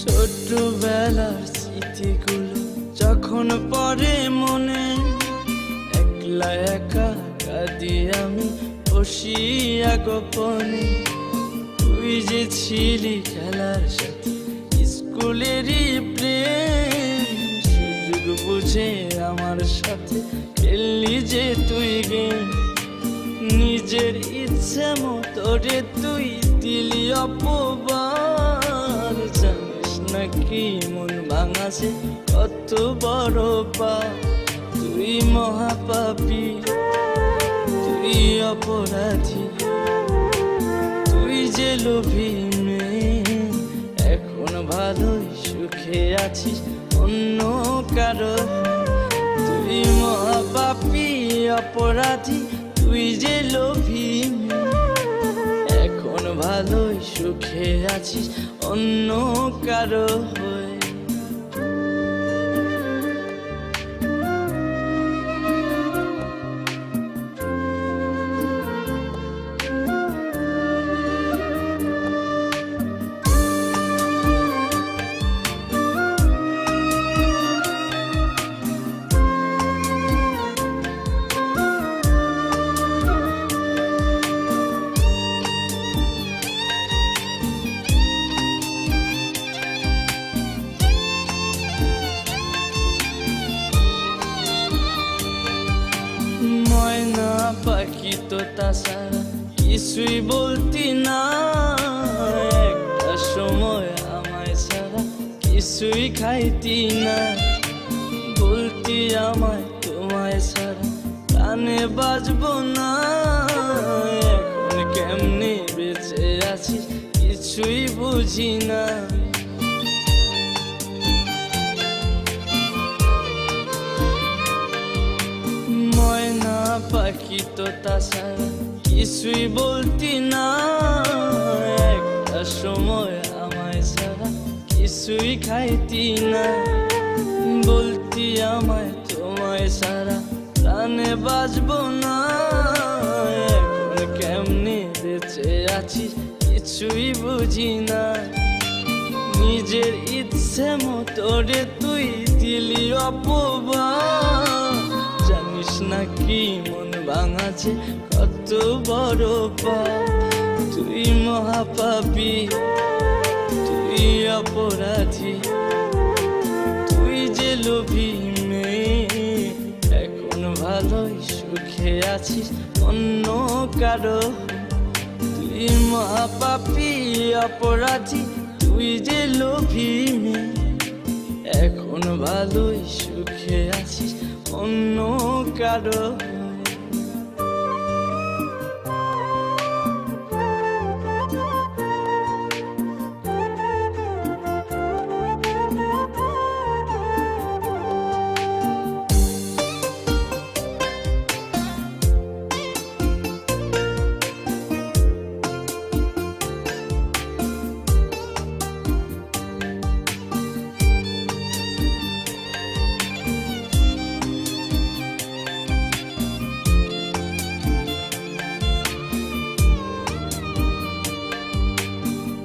ছোটবেলার স্মৃতিগুলো যখন পড়ে মনে, একলা একা কাঁদি আমি বসিয়া গোপনে। তুই যে ছিলি খেলার সাথে স্কুলেরই প্রেম, সুযোগ বুঝে আমার সাথে খেললি যে তুই গেম। নিজের ইচ্ছে মতো রে তুই দিলি অপবার, জানিস নাকি মন ভাঙাছে কত বড় পাপ। তুই মহাপাপী, তুই অপরাধী, তুই যে লোভী মেয়ে, এখন ভালোই সুখে আছিস অন্য কারো। তুই মহাপাপী অপরাধী, তুই যে লোভী মেয়ে, এখন ভালোই সুখে আছিস অন্য কারো হয়ে। ময়না পাখি তো তাছাড়া কিছুই বলতি না, একটা সময় আমায় ছাড়া কিছুই খাইতি না। বলতি আমায় তোমায় ছাড়া কানে বাজবো না, এখন কেমনে বেঁচে আছিস কিছুই বুঝি না। ময়না পাখি তো তাছাড়া কিছুই বলতি না, একটা সময় আমায় ছাড়া কিছুই খাইতি না। বলতি আমায় তোমায় ছাড়া প্রাণে বাজবো না, এখন কেমনে বেঁচে আছিস কিছুই বুঝি না। নিজের ইচ্ছে মতো রে তুই দিলি অপবাদ, জানিস নাকি মন ভাঙাছে কত বড় পাপ। তুই মহাপাপী, তুই অপরাধী, তুই যে লোভী মেয়ে, এখন ভালোই সুখে আছিস অন্য কারো। তুই মহাপাপী অপরাধী, তুই যে লোভী মেয়ে, এখন ভালোই সুখে আছিস অন্য কারো।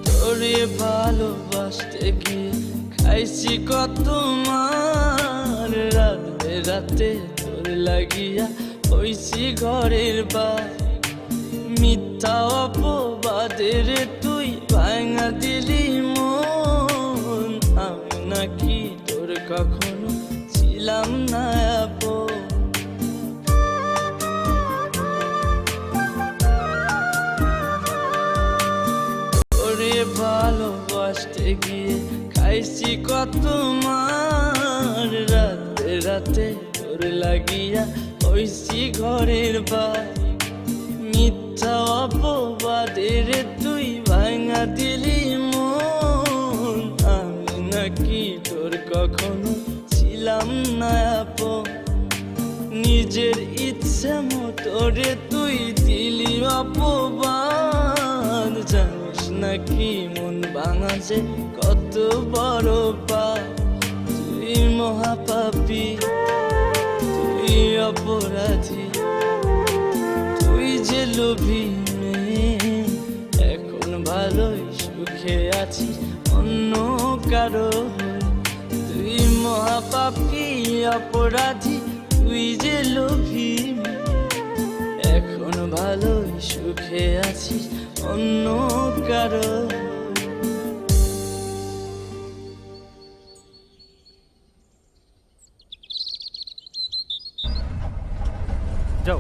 তোরে ভালোবাসতে গিয়ে খাইছি কত মার, রাতে রাতে তোর লাগিয়া হইছি ঘরের বার। মিথ্যা অপবাদের তুই ভাঙা দিলি মন, আমি নাকি তোর কখনো ছিলাম না আপন। ভালোবাসতে গিয়ে খাইছি কত মার, রাতে রাতে তোর লাগিয়া হইছি ঘরের বার। মিথ্যা অপবাদের তুই ভাঙা দিলি মন, আমি নাকি তোর কখনো ছিলাম না আপন। নিজের ইচ্ছে মতো রে তুই দিলি অপবাদ, জানিস নাকি মন ভাঙাছে কত বড় পাপ। তুই মহাপাপী, তুই অপরাধী, তুই যে লোভী মেয়ে, এখন ভালোই সুখে আছিস অন্য কারো হয়ে। তুই মহাপাপী অপরাধী, তুই যে লোভী মেয়ে। এখন ভালোই সুখে আছিস অন্য কারো হয়ে। যাও